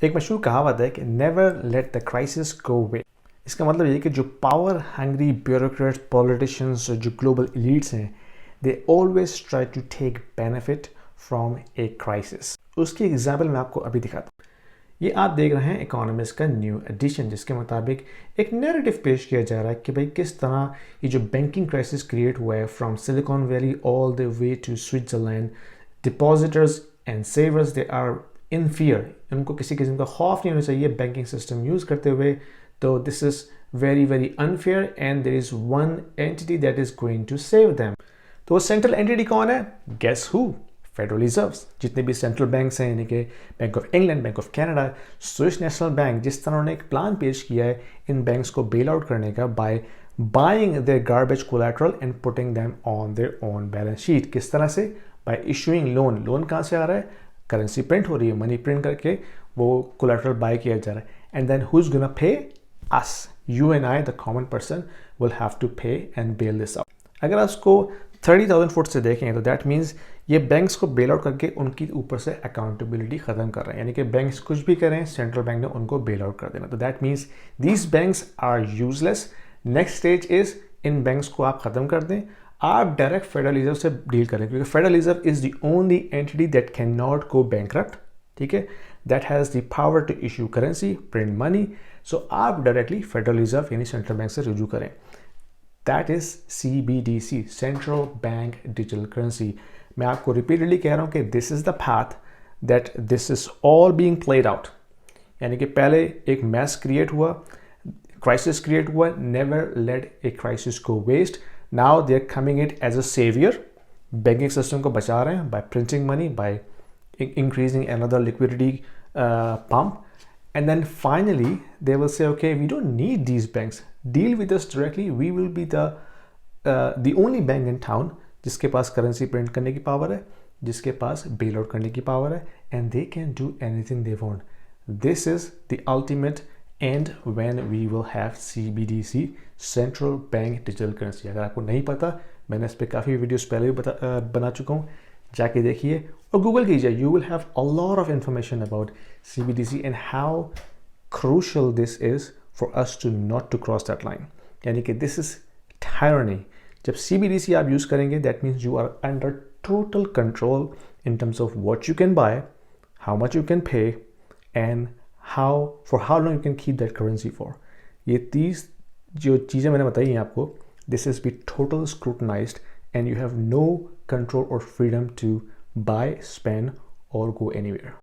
एक मशहूर कहावत है कि never let the crisis go way. इसका मतलब ये कि जो पावर हंग्री ब्यूरोक्रेट्स, पॉलिटिशियंस, जो ग्लोबल एलीट्स हैं, they always try to take benefit from a crisis. उसकी एग्जाम्पल मैं आपको अभी दिखाता हूँ। ये आप देख रहे हैं इकोनॉमिस्ट का न्यू एडिशन, जिसके मुताबिक एक नैरेटिव पेश किया जा रहा है कि भाई किस तरह ये जो बैंकिंग क्राइसिस क्रिएट हुआ है from Silicon Valley all the way to Switzerland, depositors and savers they are in fear. उनको किसी किस्म का खौफ नहीं होना चाहिए बैंकिंग सिस्टम यूज़ करते हुए। तो this is very very unfair and there is one entity that is going to save them. तो वो सेंट्रल एंटिटी कौन है? Guess who? Federal Reserves. जितने भी सेंट्रल बैंक्स हैं, यानी कि bank of England, bank of Canada, Swiss national bank, जिस तरह उन्होंने एक प्लान पेश किया है इन बैंक्स को बेल आउट करने का by buying their garbage collateral and putting them on their own balance sheet. किस तरह से? Bye issuing loan. लोन कहाँ से आ रहा है? करेंसी प्रिंट हो रही है, मनी प्रिंट करके वो कोलैटरल बाय किया जा रहा है। And then who is gonna pay? Us, you and I, the common person will have to pay and bail this out. अगर आप उसको 30,000 फुट से देखें तो दैट मीन्स ये बैंक्स को बेल आउट करके उनकी ऊपर से अकाउंटेबिलिटी ख़त्म कर रहे हैं। यानी कि बैंक्स कुछ भी करें, सेंट्रल बैंक ने उनको बेल आउट कर देना। तो that means these banks are useless. Next stage is इन बैंक्स को आप ख़त्म कर दें, आप डायरेक्ट फेडरल रिजर्व से डील करें, क्योंकि Federal Reserve is the only entity that can not go bankrupt. ठीक है, that has the power to issue currency, print money. So आप डायरेक्टली फेडरल रिजर्व यानी सेंट्रल बैंक से रुजू करें। That is CBDC, central bank digital currency. मैं आपको repeatedly कह रहा हूँ कि this is the path that this is all being played out. यानी कि पहले एक मैस क्रिएट हुआ, क्राइसिस क्रिएट हुआ, never let a crisis go waste. Now they are coming it as a saviour. Banking system को बचा रहे हैं by printing money, by increasing another liquidity pump, and then finally they will say, okay, we don't need these banks, deal with us directly, we will be the only bank in town जिसके पास currency print करने की power है, जिसके पास bell out करने की power है, and they can do anything they want. This is the ultimate end when we will have CBDC, Central Bank Digital Currency. अगर आपको नहीं पता, मैंने इस पर काफ़ी वीडियोस पहले भी बना चुका हूँ, जाके देखिए और गूगल कीजिए। You will have a lot of information about CBDC and how crucial this is for us to not to cross that line. यानी कि दिस इज़ टायरनी। जब CBDC आप यूज़ करेंगे, that means you are under total control in terms of what you can buy, how much you can pay and how long you can keep that currency for. ये 30 जो चीज़ें मैंने बताई हैं आपको, this is be total scrutinised and you have no control or freedom to buy, spend, or go anywhere.